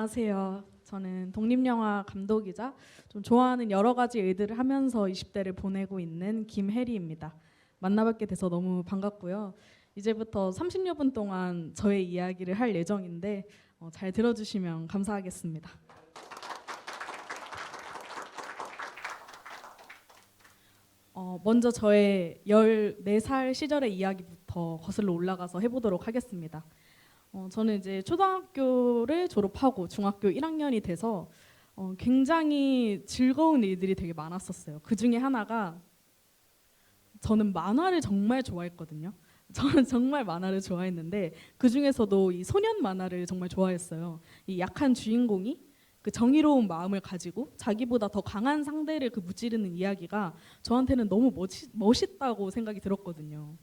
안녕하세요. 저는 독립영화 감독이자 좀 좋아하는 여러 가지 일들을 하면서 20대를 보내고 있는 김혜리입니다. 만나뵙게 돼서 너무 반갑고요. 이제부터 30여 분 동안 저의 이야기를 할 예정인데 잘 들어주시면 감사하겠습니다. 먼저 저의 14살 시절의 이야기부터 거슬러 올라가서 해보도록 하겠습니다. 저는 이제 초등학교를 졸업하고 중학교 1학년이 돼서 굉장히 즐거운 일들이 되게 많았었어요. 그 중에 하나가 저는 만화를 정말 좋아했거든요. 저는 정말 만화를 좋아했는데 그 중에서도 이 소년 만화를 정말 좋아했어요. 이 약한 주인공이 그 정의로운 마음을 가지고 자기보다 더 강한 상대를 그 무찌르는 이야기가 저한테는 너무 멋있다고 생각이 들었거든요.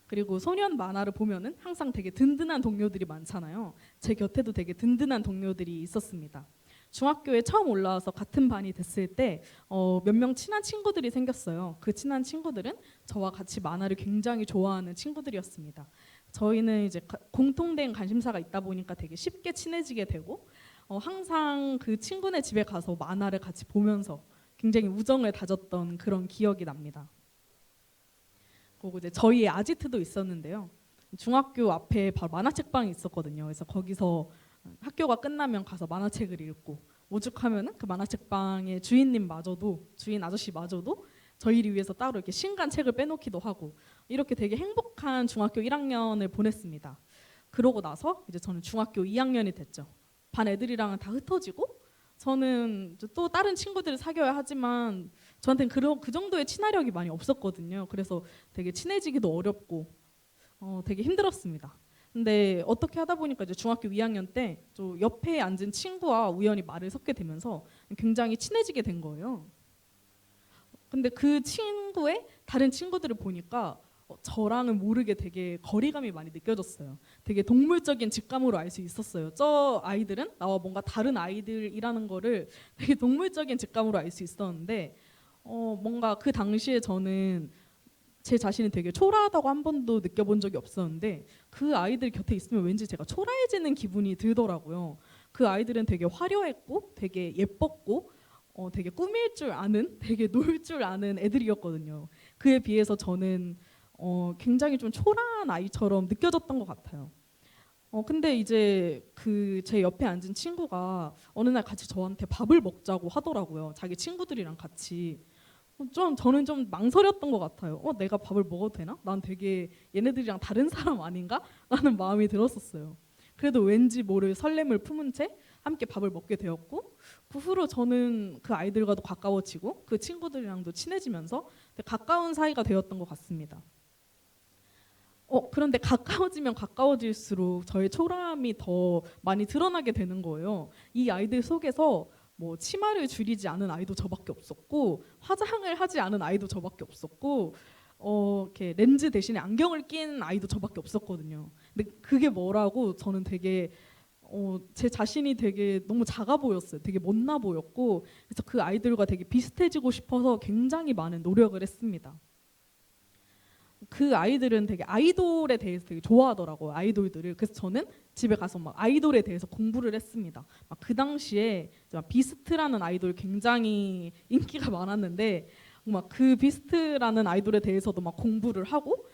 그리고 소년 만화를 보면은 항상 되게 든든한 동료들이 많잖아요. 제 곁에도 되게 든든한 동료들이 있었습니다. 중학교에 처음 올라와서 같은 반이 됐을 때 몇 명 친한 친구들이 생겼어요. 그 친한 친구들은 저와 같이 만화를 굉장히 좋아하는 친구들이었습니다. 저희는 이제 공통된 관심사가 있다 보니까 되게 쉽게 친해지게 되고 항상 그 친구네 집에 가서 만화를 같이 보면서 굉장히 우정을 다졌던 그런 기억이 납니다. 그리고 이제 저희의 아지트도 있었는데요. 중학교 앞에 바로 만화책방이 있었거든요. 그래서 거기서 학교가 끝나면 가서 만화책을 읽고 오죽하면은 그 만화책방의 주인님마저도 주인 아저씨마저도 저희를 위해서 따로 이렇게 신간 책을 빼놓기도 하고 이렇게 되게 행복한 중학교 1학년을 보냈습니다. 그러고 나서 이제 저는 중학교 2학년이 됐죠. 반 애들이랑은 다 흩어지고 저는 또 다른 친구들을 사귀어야 하지만 저한테는 그 정도의 친화력이 많이 없었거든요. 그래서 되게 친해지기도 어렵고 되게 힘들었습니다. 근데 어떻게 하다 보니까 이제 중학교 2학년 때 또 옆에 앉은 친구와 우연히 말을 섞게 되면서 굉장히 친해지게 된 거예요. 근데 그 친구의 다른 친구들을 보니까 저랑은 모르게 되게 거리감이 많이 느껴졌어요. 되게 동물적인 직감으로 알 수 있었어요. 저 아이들은 나와 뭔가 다른 아이들이라는 거를 되게 동물적인 직감으로 알 수 있었는데 뭔가 그 당시에 저는 제 자신이 되게 초라하다고 한 번도 느껴본 적이 없었는데 그 아이들 곁에 있으면 왠지 제가 초라해지는 기분이 들더라고요. 그 아이들은 되게 화려했고 되게 예뻤고 되게 꾸밀 줄 아는 되게 놀 줄 아는 애들이었거든요. 그에 비해서 저는 굉장히 좀 초라한 아이처럼 느껴졌던 것 같아요. 근데 이제 그 제 옆에 앉은 친구가 어느 날 같이 저한테 밥을 먹자고 하더라고요. 자기 친구들이랑 같이. 저는 좀 망설였던 것 같아요. 내가 밥을 먹어도 되나? 난 되게 얘네들이랑 다른 사람 아닌가? 라는 마음이 들었었어요. 그래도 왠지 모를 설렘을 품은 채 함께 밥을 먹게 되었고 그 후로 저는 그 아이들과도 가까워지고 그 친구들이랑도 친해지면서 되게 가까운 사이가 되었던 것 같습니다. 그런데 가까워지면 가까워질수록 저의 초라함이 더 많이 드러나게 되는 거예요. 이 아이들 속에서 뭐 치마를 줄이지 않은 아이도 저밖에 없었고 화장을 하지 않은 아이도 저밖에 없었고 이렇게 렌즈 대신에 안경을 낀 아이도 저밖에 없었거든요. 근데 그게 뭐라고 저는 되게 제 자신이 되게 너무 작아 보였어요. 되게 못나 보였고 그래서 그 아이들과 되게 비슷해지고 싶어서 굉장히 많은 노력을 했습니다. 그 아이들은 되게 아이돌에 대해서 되게 좋아하더라고요. 아이돌들을. 그래서 저는 집에 가서 막 아이돌에 대해서 공부를 했습니다. 막 그 당시에 막 비스트라는 아이돌 굉장히 인기가 많았는데 막 그 비스트라는 아이돌에 대해서도 막 공부를 하고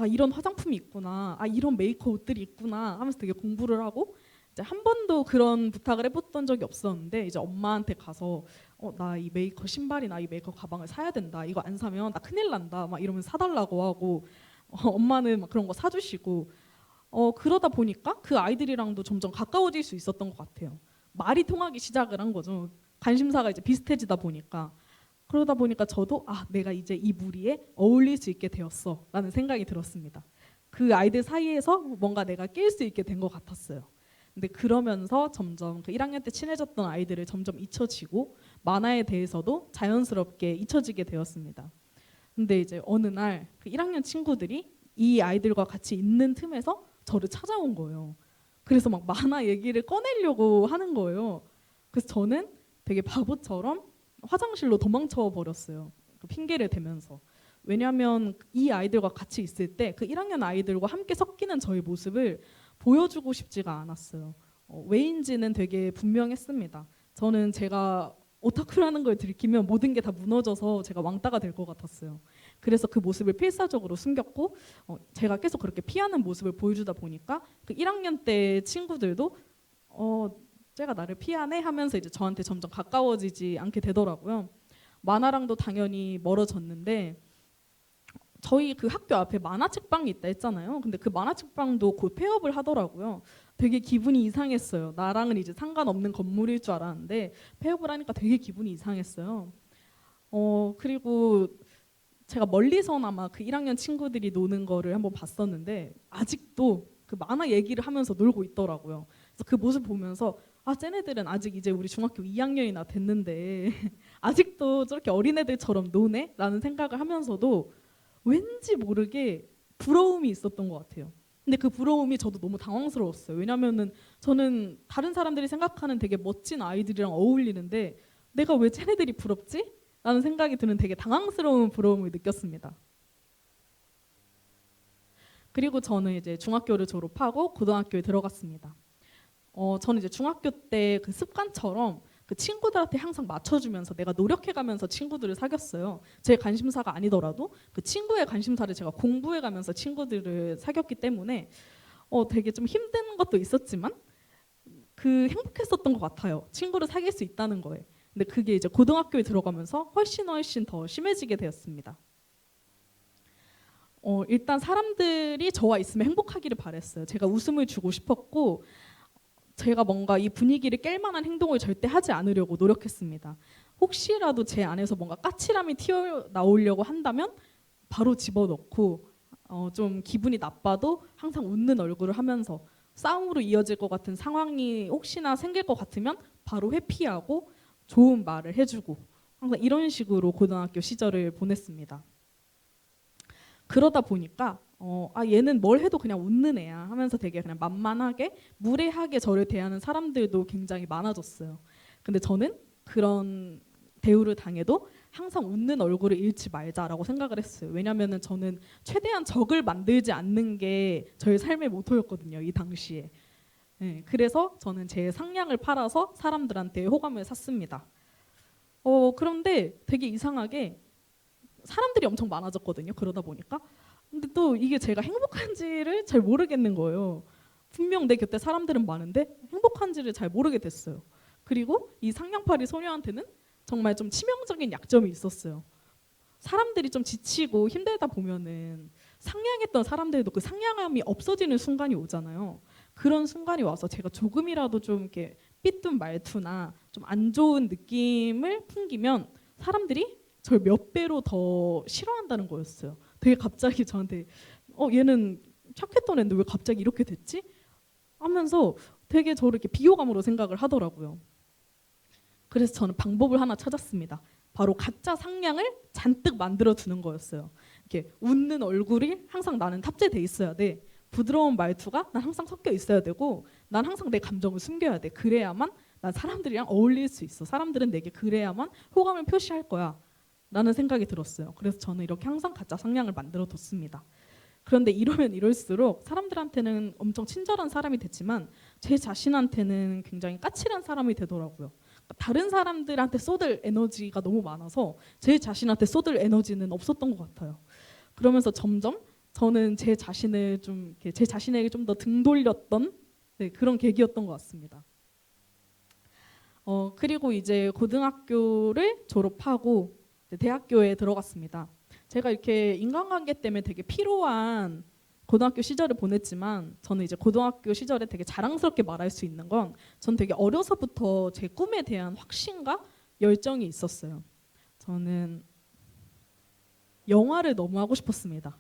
이런 화장품이 있구나. 이런 메이크업 옷들이 있구나 하면서 되게 공부를 하고 이제 한 번도 그런 부탁을 해봤던 적이 없었는데 이제 엄마한테 가서 나 이 메이커 신발이나 이 메이커 가방을 사야 된다. 이거 안 사면 나 큰일 난다. 막 이러면 사달라고 하고 엄마는 막 그런 거 사주시고 그러다 보니까 그 아이들이랑도 점점 가까워질 수 있었던 것 같아요. 말이 통하기 시작을 한 거죠. 관심사가 이제 비슷해지다 보니까 그러다 보니까 저도 내가 이제 이 무리에 어울릴 수 있게 되었어라는 생각이 들었습니다. 그 아이들 사이에서 뭔가 내가 낄 수 있게 된 것 같았어요. 근데 그러면서 점점 그 1학년 때 친해졌던 아이들을 점점 잊혀지고 만화에 대해서도 자연스럽게 잊혀지게 되었습니다. 근데 이제 어느 날 그 1학년 친구들이 이 아이들과 같이 있는 틈에서 저를 찾아온 거예요. 그래서 막 만화 얘기를 꺼내려고 하는 거예요. 그래서 저는 되게 바보처럼 화장실로 도망쳐 버렸어요. 그 핑계를 대면서. 왜냐하면 이 아이들과 같이 있을 때 그 1학년 아이들과 함께 섞이는 저의 모습을 보여주고 싶지가 않았어요. 왜인지는 되게 분명했습니다. 저는 제가 오타쿠라는 걸 들키면 모든 게 다 무너져서 제가 왕따가 될 것 같았어요. 그래서 그 모습을 필사적으로 숨겼고 제가 계속 그렇게 피하는 모습을 보여주다 보니까 그 1학년 때 친구들도 쟤가 나를 피하네 하면서 이제 저한테 점점 가까워지지 않게 되더라고요. 만화랑도 당연히 멀어졌는데 저희 그 학교 앞에 만화책방이 있다 했잖아요. 근데 그 만화책방도 곧 폐업을 하더라고요. 되게 기분이 이상했어요. 나랑은 이제 상관없는 건물일 줄 알았는데 폐업을 하니까 되게 기분이 이상했어요. 그리고 제가 멀리서나마 그 1학년 친구들이 노는 거를 한번 봤었는데 아직도 그 만화 얘기를 하면서 놀고 있더라고요. 그래서 그 모습 보면서 쟤네들은 아직 이제 우리 중학교 2학년이나 됐는데 아직도 저렇게 어린애들처럼 노네? 라는 생각을 하면서도 왠지 모르게 부러움이 있었던 것 같아요. 근데 그 부러움이 저도 너무 당황스러웠어요. 왜냐면은 저는 다른 사람들이 생각하는 되게 멋진 아이들이랑 어울리는데 내가 왜 쟤네들이 부럽지? 라는 생각이 드는 되게 당황스러운 부러움을 느꼈습니다. 그리고 저는 이제 중학교를 졸업하고 고등학교에 들어갔습니다. 저는 이제 중학교 때 그 습관처럼 그 친구들한테 항상 맞춰주면서 내가 노력해가면서 친구들을 사귀었어요. 제 관심사가 아니더라도 그 친구의 관심사를 제가 공부해가면서 친구들을 사귀었기 때문에 되게 좀 힘든 것도 있었지만 그 행복했었던 것 같아요. 친구를 사귈 수 있다는 거에. 근데 그게 이제 고등학교에 들어가면서 훨씬 더 심해지게 되었습니다. 일단 사람들이 저와 있으면 행복하기를 바랬어요. 제가 웃음을 주고 싶었고 제가 뭔가 이 분위기를 깰 만한 행동을 절대 하지 않으려고 노력했습니다. 혹시라도 제 안에서 뭔가 까칠함이 튀어나오려고 한다면 바로 집어넣고 좀 기분이 나빠도 항상 웃는 얼굴을 하면서 싸움으로 이어질 것 같은 상황이 혹시나 생길 것 같으면 바로 회피하고 좋은 말을 해주고 항상 이런 식으로 고등학교 시절을 보냈습니다. 그러다 보니까 얘는 뭘 해도 그냥 웃는 애야 하면서 되게 그냥 만만하게 무례하게 저를 대하는 사람들도 굉장히 많아졌어요. 근데 저는 그런 대우를 당해도 항상 웃는 얼굴을 잃지 말자라고 생각을 했어요. 왜냐면은 저는 최대한 적을 만들지 않는 게 저의 삶의 모토였거든요. 이 당시에. 네, 그래서 저는 제 상냥을 팔아서 사람들한테 호감을 샀습니다. 그런데 되게 이상하게 사람들이 엄청 많아졌거든요. 그러다 보니까. 근데 또 이게 제가 행복한지를 잘 모르겠는 거예요. 분명 내 곁에 사람들은 많은데 행복한지를 잘 모르게 됐어요. 그리고 이 상냥팔이 소녀한테는 정말 좀 치명적인 약점이 있었어요. 사람들이 좀 지치고 힘들다 보면은 상냥했던 사람들도 그 상냥함이 없어지는 순간이 오잖아요. 그런 순간이 와서 제가 조금이라도 좀 이렇게 삐뚤 말투나 좀 안 좋은 느낌을 풍기면 사람들이 저를 몇 배로 더 싫어한다는 거였어요. 되게 갑자기 저한테 얘는 착했던 애인데 왜 갑자기 이렇게 됐지? 하면서 되게 저를 이렇게 비호감으로 생각을 하더라고요. 그래서 저는 방법을 하나 찾았습니다. 바로 가짜 상냥을 잔뜩 만들어 두는 거였어요. 이렇게 웃는 얼굴이 항상 나는 탑재돼 있어야 돼. 부드러운 말투가 난 항상 섞여 있어야 되고 난 항상 내 감정을 숨겨야 돼. 그래야만 난 사람들이랑 어울릴 수 있어. 사람들은 내게 그래야만 호감을 표시할 거야. 라는 생각이 들었어요. 그래서 저는 이렇게 항상 가짜 상냥을 만들어 뒀습니다. 그런데 이러면 이럴수록 사람들한테는 엄청 친절한 사람이 됐지만 제 자신한테는 굉장히 까칠한 사람이 되더라고요. 다른 사람들한테 쏟을 에너지가 너무 많아서 제 자신한테 쏟을 에너지는 없었던 것 같아요. 그러면서 점점 저는 제 자신을 좀 제 자신에게 좀 더 등 돌렸던 그런 계기였던 것 같습니다. 그리고 이제 고등학교를 졸업하고 대학교에 들어갔습니다. 제가 이렇게 인간관계 때문에 되게 피로한 고등학교 시절을 보냈지만 저는 이제 고등학교 시절에 되게 자랑스럽게 말할 수 있는 건 전 되게 어려서부터 제 꿈에 대한 확신과 열정이 있었어요. 저는 영화를 너무 하고 싶었습니다.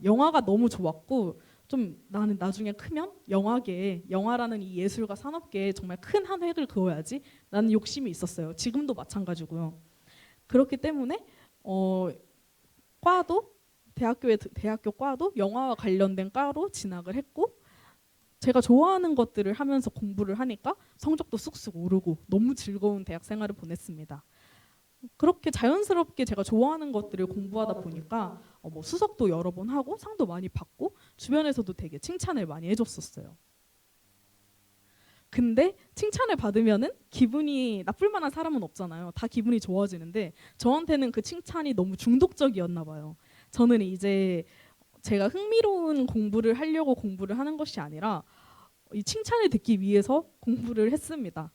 영화가 너무 좋았고 좀 나는 나중에 크면 영화라는 이 예술과 산업계에 정말 큰 한 획을 그어야지 라는 욕심이 있었어요. 지금도 마찬가지고요. 그렇기 때문에 대학교 과도 영화와 관련된 과로 진학을 했고 제가 좋아하는 것들을 하면서 공부를 하니까 성적도 쑥쑥 오르고 너무 즐거운 대학 생활을 보냈습니다. 그렇게 자연스럽게 제가 좋아하는 것들을 공부하다 보니까 뭐 수석도 여러 번 하고 상도 많이 받고 주변에서도 되게 칭찬을 많이 해줬었어요. 근데 칭찬을 받으면은 기분이 나쁠 만한 사람은 없잖아요. 다 기분이 좋아지는데 저한테는 그 칭찬이 너무 중독적이었나 봐요. 저는 이제 제가 흥미로운 공부를 하려고 공부를 하는 것이 아니라 이 칭찬을 듣기 위해서 공부를 했습니다.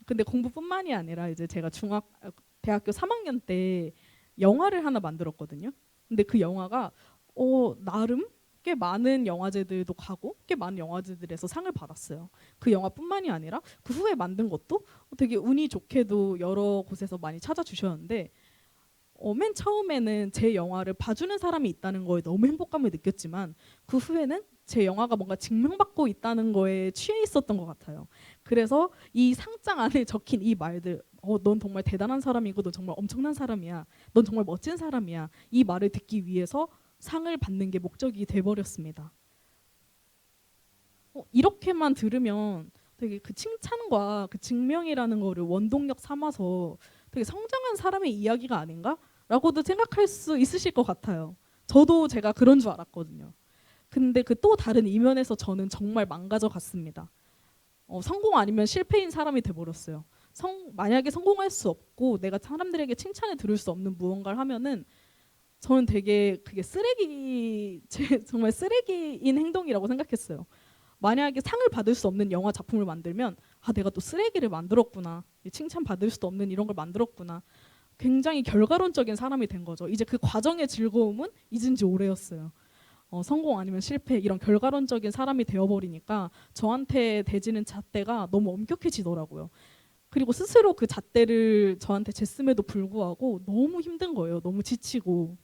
근데 공부뿐만이 아니라 이제 제가 대학교 3학년 때 영화를 하나 만들었거든요. 근데 그 영화가 나름 꽤 많은 영화제들도 가고 꽤 많은 영화제들에서 상을 받았어요. 그 영화뿐만이 아니라 그 후에 만든 것도 되게 운이 좋게도 여러 곳에서 많이 찾아주셨는데 맨 처음에는 제 영화를 봐주는 사람이 있다는 거에 너무 행복감을 느꼈지만 그 후에는 제 영화가 뭔가 증명받고 있다는 거에 취해 있었던 것 같아요. 그래서 이 상장 안에 적힌 이 말들, 넌 정말 대단한 사람이고 넌 정말 엄청난 사람이야. 넌 정말 멋진 사람이야. 이 말을 듣기 위해서 상을 받는 게 목적이 돼버렸습니다. 이렇게만 들으면 되게 그 칭찬과 그 증명이라는 거를 원동력 삼아서 되게 성장한 사람의 이야기가 아닌가라고도 생각할 수 있으실 것 같아요. 저도 제가 그런 줄 알았거든요. 근데 그 또 다른 이면에서 저는 정말 망가져 갔습니다. 성공 아니면 실패인 사람이 돼버렸어요. 만약에 성공할 수 없고 내가 사람들에게 칭찬을 들을 수 없는 무언가를 하면은 저는 되게 그게 정말 쓰레기인 행동이라고 생각했어요. 만약에 상을 받을 수 없는 영화 작품을 만들면 내가 또 쓰레기를 만들었구나. 칭찬 받을 수도 없는 이런 걸 만들었구나. 굉장히 결과론적인 사람이 된 거죠. 이제 그 과정의 즐거움은 잊은 지 오래였어요. 성공 아니면 실패 이런 결과론적인 사람이 되어버리니까 저한테 대지는 잣대가 너무 엄격해지더라고요. 그리고 스스로 그 잣대를 저한테 쟀음에도 불구하고 너무 힘든 거예요. 너무 지치고.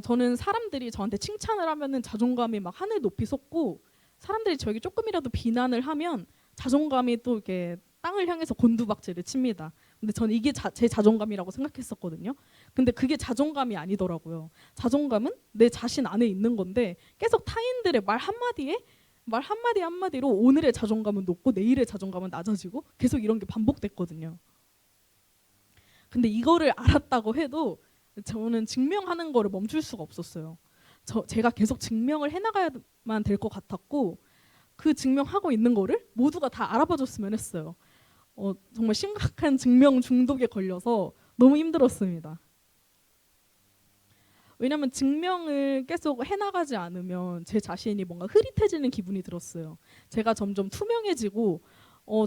저는 사람들이 저한테 칭찬을 하면은 자존감이 막 하늘 높이 솟고 사람들이 저에게 조금이라도 비난을 하면 자존감이 또 이렇게 땅을 향해서 곤두박질을 칩니다. 근데 저는 이게 제 자존감이라고 생각했었거든요. 근데 그게 자존감이 아니더라고요. 자존감은 내 자신 안에 있는 건데 계속 타인들의 말 한마디로 오늘의 자존감은 높고 내일의 자존감은 낮아지고 계속 이런 게 반복됐거든요. 근데 이거를 알았다고 해도 저는 증명하는 거를 멈출 수가 없었어요. 제가 계속 증명을 해나가야만 될 것 같았고 그 증명하고 있는 거를 모두가 다 알아봐줬으면 했어요. 정말 심각한 증명 중독에 걸려서 너무 힘들었습니다. 왜냐하면 증명을 계속 해나가지 않으면 제 자신이 뭔가 흐릿해지는 기분이 들었어요. 제가 점점 투명해지고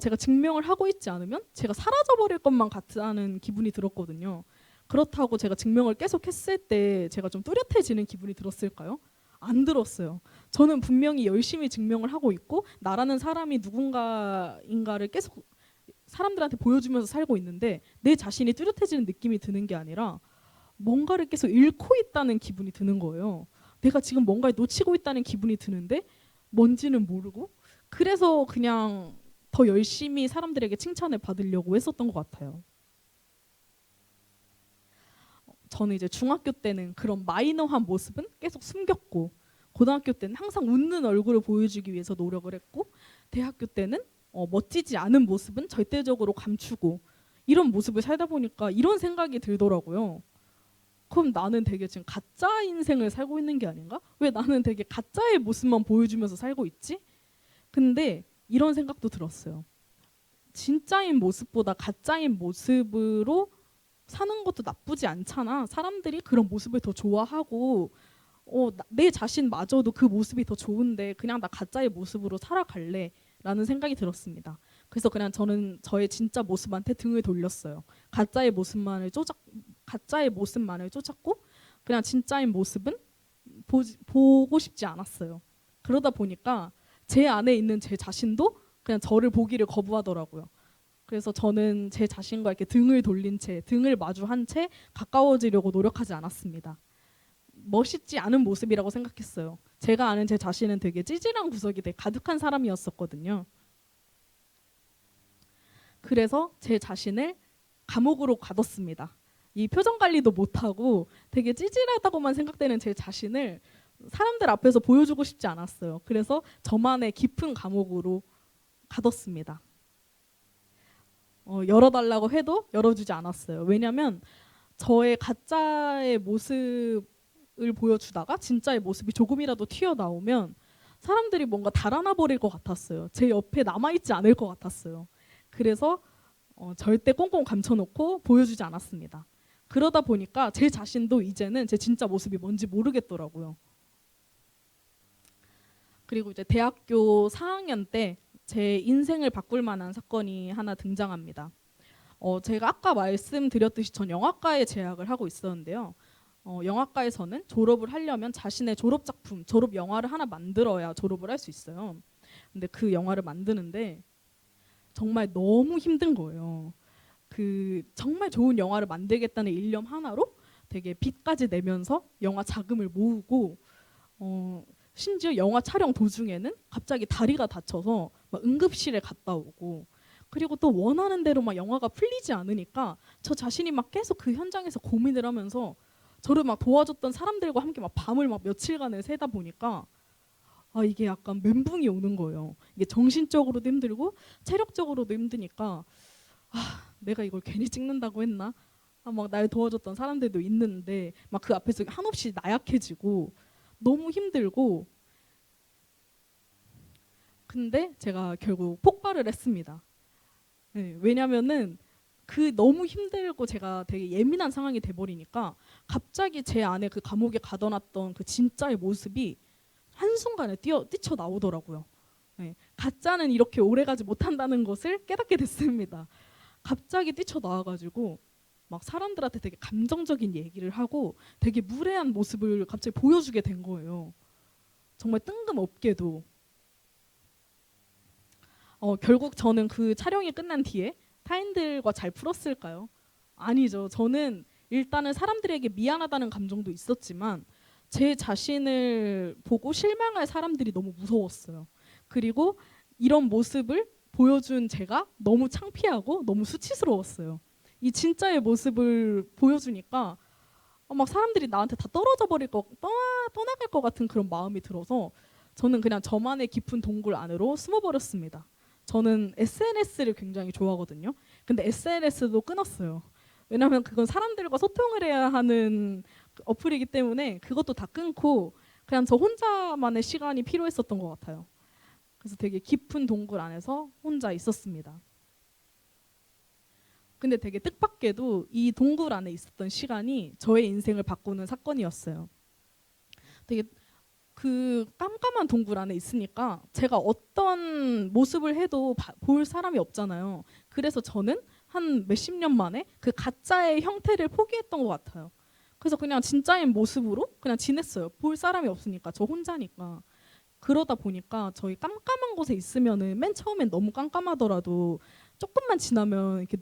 제가 증명을 하고 있지 않으면 제가 사라져버릴 것만 같다는 기분이 들었거든요. 그렇다고 제가 증명을 계속 했을 때 제가 좀 뚜렷해지는 기분이 들었을까요? 안 들었어요. 저는 분명히 열심히 증명을 하고 있고 나라는 사람이 누군가인가를 계속 사람들한테 보여주면서 살고 있는데 내 자신이 뚜렷해지는 느낌이 드는 게 아니라 뭔가를 계속 잃고 있다는 기분이 드는 거예요. 내가 지금 뭔가를 놓치고 있다는 기분이 드는데 뭔지는 모르고 그래서 그냥 더 열심히 사람들에게 칭찬을 받으려고 했었던 것 같아요. 저는 이제 중학교 때는 그런 마이너한 모습은 계속 숨겼고 고등학교 때는 항상 웃는 얼굴을 보여주기 위해서 노력을 했고 대학교 때는 멋지지 않은 모습은 절대적으로 감추고 이런 모습을 살다 보니까 이런 생각이 들더라고요. 그럼 나는 되게 지금 가짜 인생을 살고 있는 게 아닌가? 왜 나는 되게 가짜의 모습만 보여주면서 살고 있지? 근데 이런 생각도 들었어요. 진짜인 모습보다 가짜인 모습으로 사는 것도 나쁘지 않잖아. 사람들이 그런 모습을 더 좋아하고 내 자신마저도 그 모습이 더 좋은데 그냥 나 가짜의 모습으로 살아갈래 라는 생각이 들었습니다. 그래서 그냥 저는 저의 진짜 모습한테 등을 돌렸어요. 가짜의 모습만을 쫓았고 그냥 진짜인 모습은 보고 싶지 않았어요. 그러다 보니까 제 안에 있는 제 자신도 그냥 저를 보기를 거부하더라고요. 그래서 저는 제 자신과 이렇게 등을 마주한 채 가까워지려고 노력하지 않았습니다. 멋있지 않은 모습이라고 생각했어요. 제가 아는 제 자신은 되게 찌질한 구석이 되게 가득한 사람이었었거든요. 그래서 제 자신을 감옥으로 가뒀습니다. 이 표정 관리도 못하고 되게 찌질하다고만 생각되는 제 자신을 사람들 앞에서 보여주고 싶지 않았어요. 그래서 저만의 깊은 감옥으로 가뒀습니다. 열어달라고 해도 열어주지 않았어요. 왜냐하면 저의 가짜의 모습을 보여주다가 진짜의 모습이 조금이라도 튀어나오면 사람들이 뭔가 달아나 버릴 것 같았어요. 제 옆에 남아있지 않을 것 같았어요. 그래서 절대 꽁꽁 감춰놓고 보여주지 않았습니다. 그러다 보니까 제 자신도 이제는 제 진짜 모습이 뭔지 모르겠더라고요. 그리고 이제 대학교 4학년 때 제 인생을 바꿀 만한 사건이 하나 등장합니다. 제가 아까 말씀드렸듯이 전 영화과에 재학을 하고 있었는데요. 영화과에서는 졸업을 하려면 자신의 졸업 작품, 졸업 영화를 하나 만들어야 졸업을 할 수 있어요. 근데 그 영화를 만드는데 정말 너무 힘든 거예요. 그 정말 좋은 영화를 만들겠다는 일념 하나로 되게 빚까지 내면서 영화 자금을 모으고 심지어 영화 촬영 도중에는 갑자기 다리가 다쳐서 막 응급실에 갔다 오고, 그리고 또 원하는 대로 막 영화가 풀리지 않으니까 저 자신이 막 계속 그 현장에서 고민을 하면서 저를 막 도와줬던 사람들과 함께 막 밤을 막 며칠간을 새다 보니까 이게 약간 멘붕이 오는 거예요. 이게 정신적으로도 힘들고 체력적으로도 힘드니까 내가 이걸 괜히 찍는다고 했나? 막 날 도와줬던 사람들도 있는데 막 그 앞에서 한없이 나약해지고 너무 힘들고, 근데 제가 결국 폭발을 했습니다. 네, 왜냐면은 그 너무 힘들고 제가 되게 예민한 상황이 돼버리니까 갑자기 제 안에 그 감옥에 가둬놨던 그 진짜의 모습이 한순간에 뛰쳐나오더라고요. 네, 가짜는 이렇게 오래가지 못한다는 것을 깨닫게 됐습니다. 갑자기 뛰쳐나와가지고 막 사람들한테 되게 감정적인 얘기를 하고 되게 무례한 모습을 갑자기 보여주게 된 거예요. 정말 뜬금없게도. 결국 저는 그 촬영이 끝난 뒤에 타인들과 잘 풀었을까요? 아니죠. 저는 일단은 사람들에게 미안하다는 감정도 있었지만 제 자신을 보고 실망할 사람들이 너무 무서웠어요. 그리고 이런 모습을 보여준 제가 너무 창피하고 너무 수치스러웠어요. 이 진짜의 모습을 보여주니까 막 사람들이 나한테 다 떨어져 버릴 떠나갈 것 같은 그런 마음이 들어서 저는 그냥 저만의 깊은 동굴 안으로 숨어버렸습니다. 저는 SNS를 굉장히 좋아하거든요. 근데 SNS도 끊었어요. 왜냐하면 그건 사람들과 소통을 해야 하는 그 어플이기 때문에 그것도 다 끊고 그냥 저 혼자만의 시간이 필요했었던 것 같아요. 그래서 되게 깊은 동굴 안에서 혼자 있었습니다. 근데 되게 뜻밖에도 이 동굴 안에 있었던 시간이 저의 인생을 바꾸는 사건이었어요. 되게 그 깜깜한 동굴 안에 있으니까 제가 어떤 모습을 해도 볼 사람이 없잖아요. 그래서 저는 한 몇십 년 만에 그 가짜의 형태를 포기했던 것 같아요. 그래서 그냥 진짜인 모습으로 그냥 지냈어요. 볼 사람이 없으니까, 저 혼자니까. 그러다 보니까 저희 깜깜한 곳에 있으면은 맨 처음엔 너무 깜깜하더라도 조금만 지나면 이렇게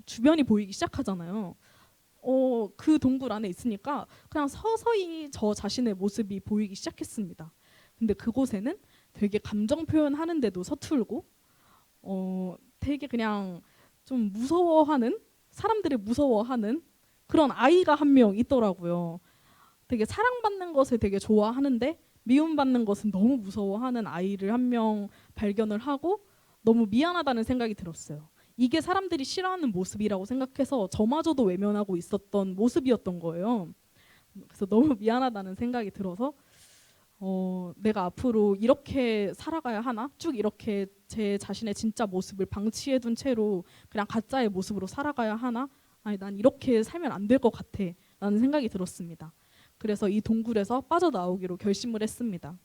주변이 보이기 시작하잖아요. 그 동굴 안에 있으니까 그냥 서서히 저 자신의 모습이 보이기 시작했습니다. 근데 그곳에는 되게 감정 표현하는데도 서툴고 되게 그냥 좀 무서워하는, 사람들이 무서워하는 그런 아이가 한 명 있더라고요. 되게 사랑받는 것을 되게 좋아하는데 미움받는 것은 너무 무서워하는 아이를 한 명 발견을 하고 너무 미안하다는 생각이 들었어요. 이게 사람들이 싫어하는 모습이라고 생각해서 저마저도 외면하고 있었던 모습이었던 거예요. 그래서 너무 미안하다는 생각이 들어서 내가 앞으로 이렇게 살아가야 하나? 쭉 이렇게 제 자신의 진짜 모습을 방치해둔 채로 그냥 가짜의 모습으로 살아가야 하나? 아니, 난 이렇게 살면 안 될 것 같아 라는 생각이 들었습니다. 그래서 이 동굴에서 빠져나오기로 결심을 했습니다.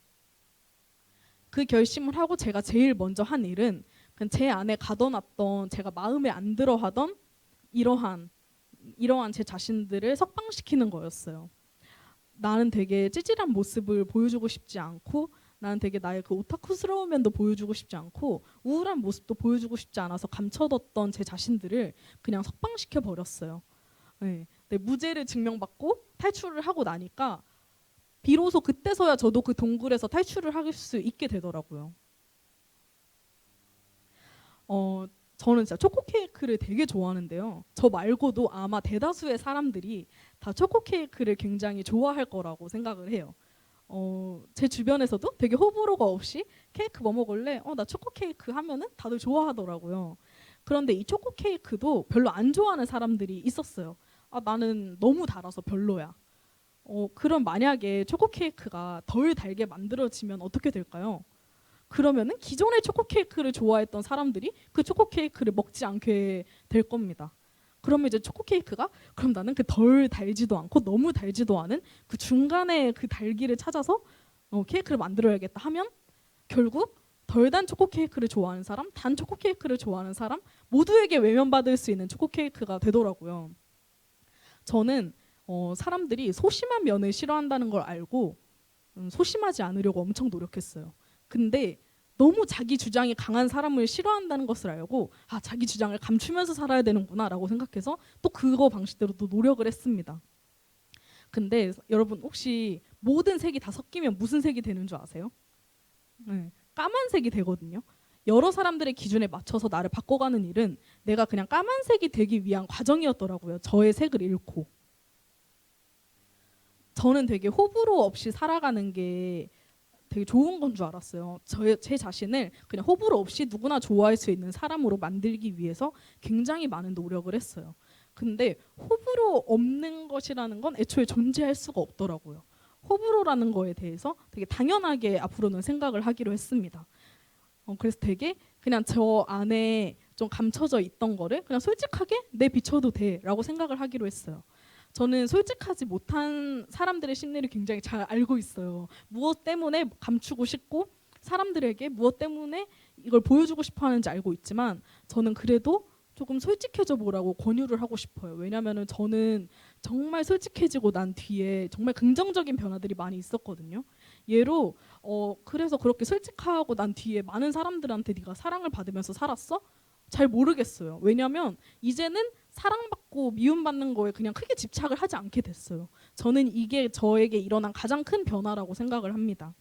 그 결심을 하고 제가 제일 먼저 한 일은 제 안에 가둬놨던, 제가 마음에 안 들어하던 이러한 제 자신들을 석방시키는 거였어요. 나는 되게 찌질한 모습을 보여주고 싶지 않고, 나는 되게 나의 그 오타쿠스러운 면도 보여주고 싶지 않고, 우울한 모습도 보여주고 싶지 않아서 감춰뒀던 제 자신들을 그냥 석방시켜 버렸어요. 네. 무죄를 증명받고 탈출을 하고 나니까 비로소 그때서야 저도 그 동굴에서 탈출을 할 수 있게 되더라고요. 저는 진짜 초코 케이크를 되게 좋아하는데요. 저 말고도 아마 대다수의 사람들이 다 초코 케이크를 굉장히 좋아할 거라고 생각을 해요. 제 주변에서도 되게 호불호가 없이 케이크 뭐 먹을래? 나 초코 케이크 하면은 다들 좋아하더라고요. 그런데 이 초코 케이크도 별로 안 좋아하는 사람들이 있었어요. 나는 너무 달아서 별로야. 그럼 만약에 초코 케이크가 덜 달게 만들어지면 어떻게 될까요? 그러면은 기존의 초코 케이크를 좋아했던 사람들이 그 초코 케이크를 먹지 않게 될 겁니다. 그러면 이제 초코 케이크가 그럼 나는 그 덜 달지도 않고 너무 달지도 않은 그 중간에 그 달기를 찾아서 케이크를 만들어야겠다 하면 결국 덜 단 초코 케이크를 좋아하는 사람, 단 초코 케이크를 좋아하는 사람 모두에게 외면받을 수 있는 초코 케이크가 되더라고요. 저는 사람들이 소심한 면을 싫어한다는 걸 알고 소심하지 않으려고 엄청 노력했어요. 근데 너무 자기 주장이 강한 사람을 싫어한다는 것을 알고 자기 주장을 감추면서 살아야 되는구나라고 생각해서 또 그거 방식대로 또 노력을 했습니다. 근데 여러분 혹시 모든 색이 다 섞이면 무슨 색이 되는 줄 아세요? 네, 까만색이 되거든요. 여러 사람들의 기준에 맞춰서 나를 바꿔가는 일은 내가 그냥 까만색이 되기 위한 과정이었더라고요. 저의 색을 잃고. 저는 되게 호불호 없이 살아가는 게 되게 좋은 건 줄 알았어요. 제 자신을 그냥 호불호 없이 누구나 좋아할 수 있는 사람으로 만들기 위해서 굉장히 많은 노력을 했어요. 근데 호불호 없는 것이라는 건 애초에 존재할 수가 없더라고요. 호불호라는 거에 대해서 되게 당연하게 앞으로는 생각을 하기로 했습니다. 그래서 되게 그냥 저 안에 좀 감춰져 있던 거를 그냥 솔직하게 내비춰도 돼라고 생각을 하기로 했어요. 저는 솔직하지 못한 사람들의 심리를 굉장히 잘 알고 있어요. 무엇 때문에 감추고 싶고 사람들에게 무엇 때문에 이걸 보여주고 싶어 하는지 알고 있지만 저는 그래도 조금 솔직해져 보라고 권유를 하고 싶어요. 왜냐면은 저는 정말 솔직해지고 난 뒤에 정말 긍정적인 변화들이 많이 있었거든요. 예로 그래서 그렇게 솔직하고 난 뒤에 많은 사람들한테 네가 사랑을 받으면서 살았어? 잘 모르겠어요. 왜냐면 이제는 사랑받고 미움받는 거에 그냥 크게 집착을 하지 않게 됐어요. 저는 이게 저에게 일어난 가장 큰 변화라고 생각을 합니다.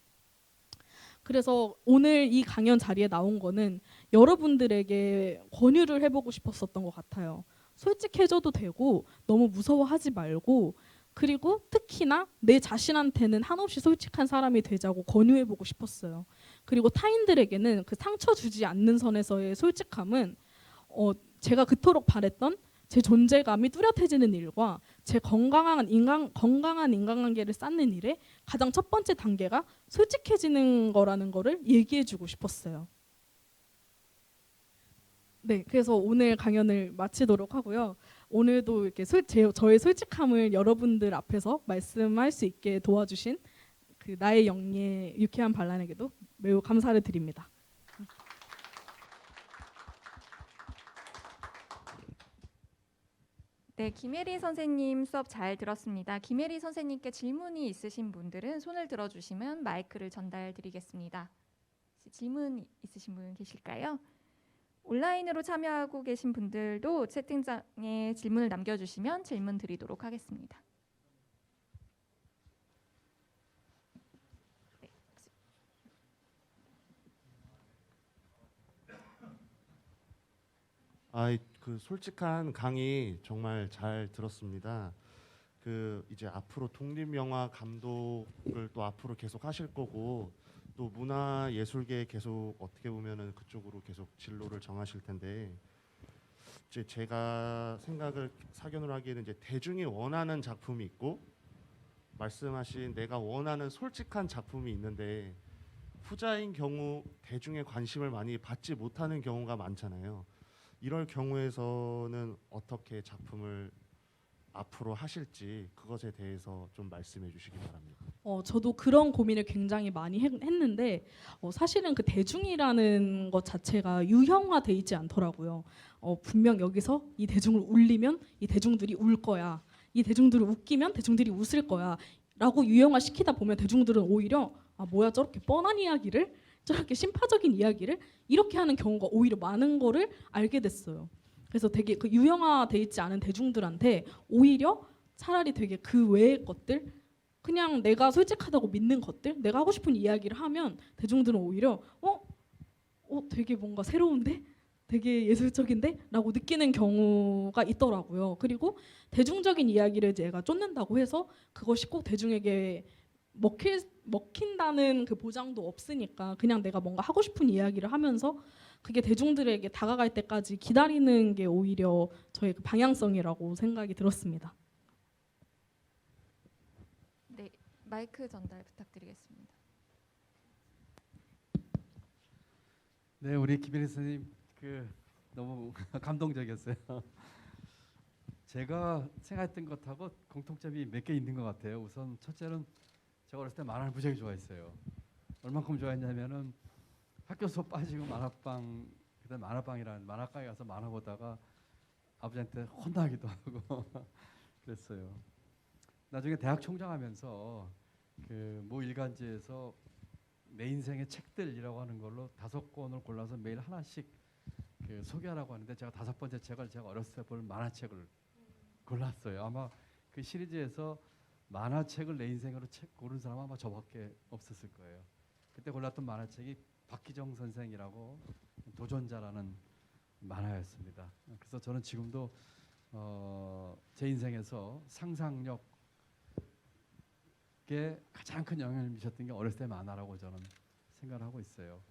그래서 오늘 이 강연 자리에 나온 거는 여러분들에게 권유를 해보고 싶었었던 것 같아요. 솔직해져도 되고 너무 무서워하지 말고 그리고 특히나 내 자신한테는 한없이 솔직한 사람이 되자고 권유해보고 싶었어요. 그리고 타인들에게는 그 상처 주지 않는 선에서의 솔직함은 제가 그토록 바랬던 제 존재감이 뚜렷해지는 일과 제 건강한 인간관계를 쌓는 일에 가장 첫 번째 단계가 솔직해지는 거라는 거를 얘기해주고 싶었어요. 네, 그래서 오늘 강연을 마치도록 하고요. 오늘도 이렇게 저의 솔직함을 여러분들 앞에서 말씀할 수 있게 도와주신 그 나의 영예 유쾌한 반란에게도 매우 감사를 드립니다. 네, 김혜리 선생님 수업 잘 들었습니다. 김혜리 선생님께 질문이 있으신 분들은 손을 들어주시면 마이크를 전달드리겠습니다. 질문 있으신 분 계실까요? 온라인으로 참여하고 계신 분들도 채팅창에 질문을 남겨주시면 질문 드리도록 하겠습니다. 그 솔직한 강의 정말 잘 들었습니다. 그 이제 앞으로 독립 영화 감독을 또 앞으로 계속 하실 거고 또 문화 예술계 계속 어떻게 보면은 그쪽으로 계속 진로를 정하실 텐데 이제 제가 생각을 사견을 하기에는 이제 대중이 원하는 작품이 있고 말씀하신 내가 원하는 솔직한 작품이 있는데 후자인 경우 대중의 관심을 많이 받지 못하는 경우가 많잖아요. 이럴 경우에서는 어떻게 작품을 앞으로 하실지 그것에 대해서 좀 말씀해 주시기 바랍니다. 저도 그런 고민을 굉장히 많이 했는데 사실은 그 대중이라는 것 자체가 유형화돼 있지 않더라고요. 분명 여기서 이 대중을 울리면 이 대중들이 울 거야. 이 대중들을 웃기면 대중들이 웃을 거야. 라고 유형화시키다 보면 대중들은 오히려 뭐야 저렇게 뻔한 이야기를 저렇게 심파적인 이야기를 이렇게 하는 경우가 오히려 많은 거를 알게 됐어요. 그래서 되게 그 유형화돼 있지 않은 대중들한테 오히려 차라리 되게 그 외의 것들 그냥 내가 솔직하다고 믿는 것들 내가 하고 싶은 이야기를 하면 대중들은 오히려 되게 뭔가 새로운데? 되게 예술적인데? 라고 느끼는 경우가 있더라고요. 그리고 대중적인 이야기를 제가 쫓는다고 해서 그것이 꼭 대중에게 먹힌다는 그 보장도 없으니까 그냥 내가 뭔가 하고 싶은 이야기를 하면서 그게 대중들에게 다가갈 때까지 기다리는 게 오히려 저의 그 방향성이라고 생각이 들었습니다. 마이크 전달 부탁드리겠습니다. 네, 우리 김혜리 선생님 너무 감동적이었어요. 제가 생각했던 것하고 공통점이 몇 개 있는 것 같아요. 우선 첫째는 제가 어렸을 때 만화를 무지하게 좋아했어요. 얼만큼 좋아했냐면은 학교 수업 빠지고 만화방, 그다음 만화방이라는 만화가게 가서 만화 보다가 아버지한테 혼나기도 하고 그랬어요. 나중에 대학 총장하면서 모 일간지에서 내 인생의 책들이라고 하는 걸로 5권을 골라서 매일 하나씩 소개하라고 하는데 제가 5번째 책을 제가 어렸을 때 볼 만화책을 골랐어요. 아마 그 시리즈에서 만화책을 내 인생으로 책 고른 사람은 아마 저밖에 없었을 거예요. 그때 골랐던 만화책이 박기정 선생이라고 도전자라는 만화였습니다. 그래서 저는 지금도 제 인생에서 상상력에 가장 큰 영향을 미쳤던 게 어렸을 때 만화라고 저는 생각을 하고 있어요.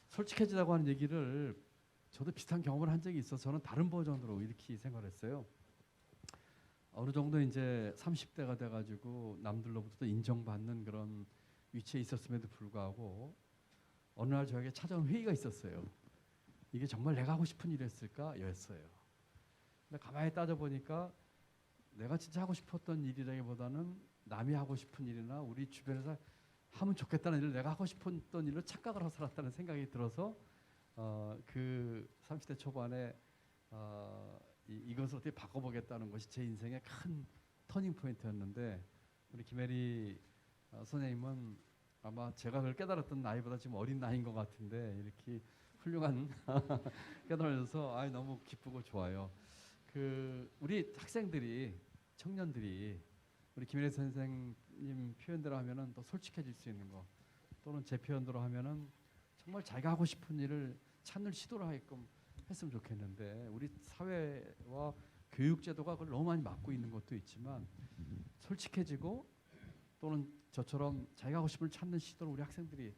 솔직해지라고 하는 얘기를 저도 비슷한 경험을 한 적이 있어서 저는 다른 버전으로 이렇게 생각을 했어요. 어느 정도 이제 30대가 돼가지고 남들로부터 인정받는 그런 위치에 있었음에도 불구하고 어느 날 저에게 찾아온 회의가 있었어요. 이게 정말 내가 하고 싶은 일이었을까? 였어요. 근데 가만히 따져보니까 내가 진짜 하고 싶었던 일이라기보다는 남이 하고 싶은 일이나 우리 주변에서 하면 좋겠다는 일을 내가 하고 싶었던 일로 착각을 하고 살았다는 생각이 들어서 그 30대 초반에 이것을 어떻게 바꿔보겠다는 것이 제 인생의 큰 터닝 포인트였는데 우리 김혜리 선생님은 아마 제가 그걸 깨달았던 나이보다 지금 어린 나이인 것 같은데 이렇게 훌륭한 깨달아서 너무 기쁘고 좋아요. 우리 학생들이 청년들이 우리 김혜리 선생님 표현대로 하면은 더 솔직해질 수 있는 거 또는 제 표현대로 하면은 정말 자기가 하고 싶은 일을 찾는 시도를 하게끔 했으면 좋겠는데 우리 사회와 교육 제도가 그걸 너무 많이 막고 있는 것도 있지만 솔직해지고 또는 저처럼 자기가 하고 싶은 걸 찾는 시도를 우리 학생들이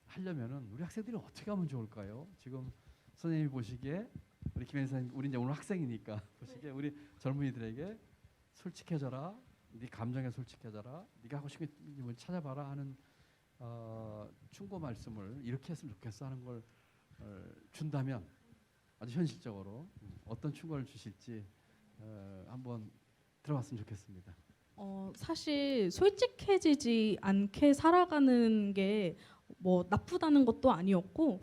하려면은 우리 학생들이 어떻게 하면 좋을까요? 지금 선생님이 보시기에 우리 김혜리 선생님 우리 이제 오늘 학생이니까 보시기에 우리 젊은이들에게 솔직해져라, 네 감정에 솔직해져라, 네가 하고 싶은 걸 찾아봐라 하는 충고 말씀을 이렇게 했으면 좋겠어 하는 걸 준다면 아주 현실적으로 어떤 충고를 주실지 한번 들어봤으면 좋겠습니다. 사실 솔직해지지 않게 살아가는 게 뭐 나쁘다는 것도 아니었고,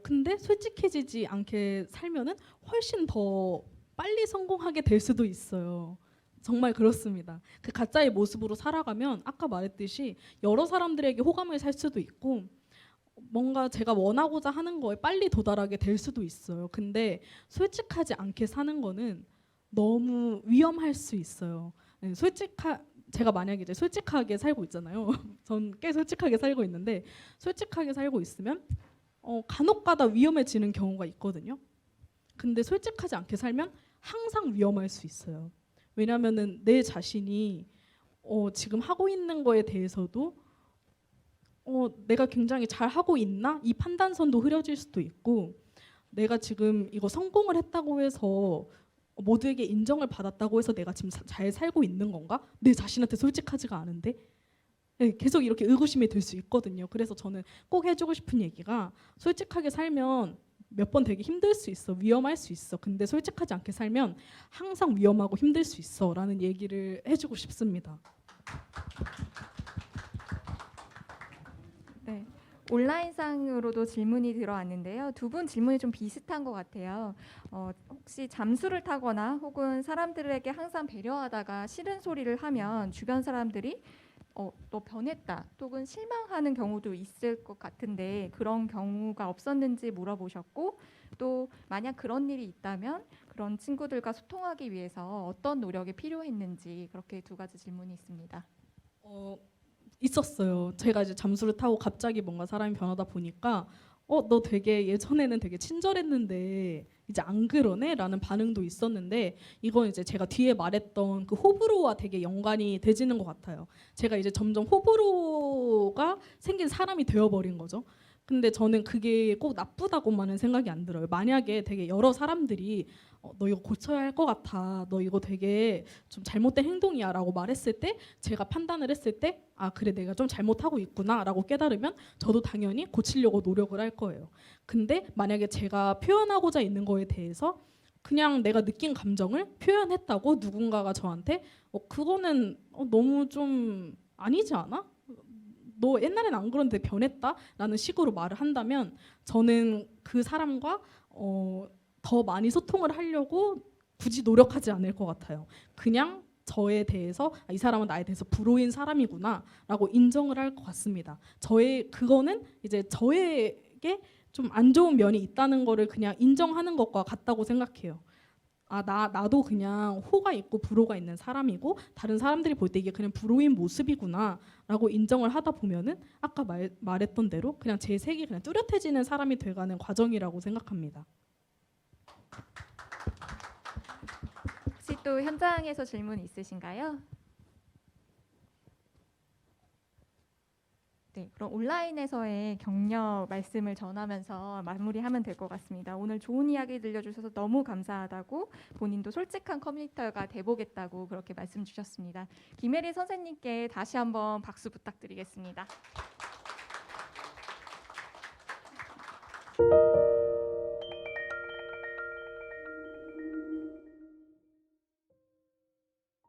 근데 솔직해지지 않게 살면은 훨씬 더 빨리 성공하게 될 수도 있어요. 정말 그렇습니다. 그 가짜의 모습으로 살아가면 아까 말했듯이 여러 사람들에게 호감을 살 수도 있고 뭔가 제가 원하고자 하는 거에 빨리 도달하게 될 수도 있어요. 근데 솔직하지 않게 사는 거는 너무 위험할 수 있어요. 네, 제가 만약에 이제 솔직하게 살고 있잖아요. 전 꽤 솔직하게 살고 있는데 솔직하게 살고 있으면 간혹가다 위험해지는 경우가 있거든요. 근데 솔직하지 않게 살면 항상 위험할 수 있어요. 왜냐하면은 내 자신이 지금 하고 있는 거에 대해서도 내가 굉장히 잘 하고 있나? 이 판단선도 흐려질 수도 있고 내가 지금 이거 성공을 했다고 해서 모두에게 인정을 받았다고 해서 내가 지금 잘 살고 있는 건가? 내 자신한테 솔직하지가 않은데 네, 계속 이렇게 의구심이 들 수 있거든요. 그래서 저는 꼭 해주고 싶은 얘기가 솔직하게 살면 몇 번 되게 힘들 수 있어. 위험할 수 있어. 근데 솔직하지 않게 살면 항상 위험하고 힘들 수 있어 라는 얘기를 해주고 싶습니다. 네. 온라인상으로도 질문이 들어왔는데요. 두 분 질문이 좀 비슷한 것 같아요. 혹시 잠수를 타거나 혹은 사람들에게 항상 배려하다가 싫은 소리를 하면 주변 사람들이 너 변했다 혹은 실망하는 경우도 있을 것 같은데 그런 경우가 없었는지 물어보셨고 또 만약 그런 일이 있다면 그런 친구들과 소통하기 위해서 어떤 노력이 필요했는지 그렇게 두 가지 질문이 있습니다. 있었어요. 제가 이제 잠수를 타고 갑자기 뭔가 사람이 변하다 보니까 너 되게 예전에는 되게 친절했는데 이제 안 그러네? 라는 반응도 있었는데 이건 이제 제가 뒤에 말했던 그 호불호와 되게 연관이 되지는 것 같아요. 제가 이제 점점 호불호가 생긴 사람이 되어버린 거죠. 근데 저는 그게 꼭 나쁘다고만은 생각이 안 들어요. 만약에 되게 여러 사람들이 너 이거 고쳐야 할 것 같아. 너 이거 되게 좀 잘못된 행동이야라고 말했을 때 제가 판단을 했을 때 아 그래 내가 좀 잘못하고 있구나라고 깨달으면 저도 당연히 고치려고 노력을 할 거예요. 근데 만약에 제가 표현하고자 있는 거에 대해서 그냥 내가 느낀 감정을 표현했다고 누군가가 저한테 그거는 너무 좀 아니지 않아? 너 옛날엔 안 그런데 변했다라는 식으로 말을 한다면 저는 그 사람과 더 많이 소통을 하려고 굳이 노력하지 않을 것 같아요. 그냥 저에 대해서 이 사람은 나에 대해서 불호인 사람이구나라고 인정을 할 것 같습니다. 그거는 이제 저에게 좀 안 좋은 면이 있다는 거를 그냥 인정하는 것과 같다고 생각해요. 나도 그냥 호가 있고 불호가 있는 사람이고 다른 사람들이 볼 때 이게 그냥 불호인 모습이구나라고 인정을 하다 보면은 아까 말했던 대로 그냥 제 색이 그냥 뚜렷해지는 사람이 돼가는 과정이라고 생각합니다. 혹시 또 현장에서 질문 있으신가요? 네, 그럼 온라인에서의 격려 말씀을 전하면서 마무리하면 될 것 같습니다. 오늘 좋은 이야기 들려주셔서 너무 감사하다고 본인도 솔직한 커뮤니터가 돼보겠다고 그렇게 말씀 주셨습니다. 김혜리 선생님께 다시 한번 박수 부탁드리겠습니다.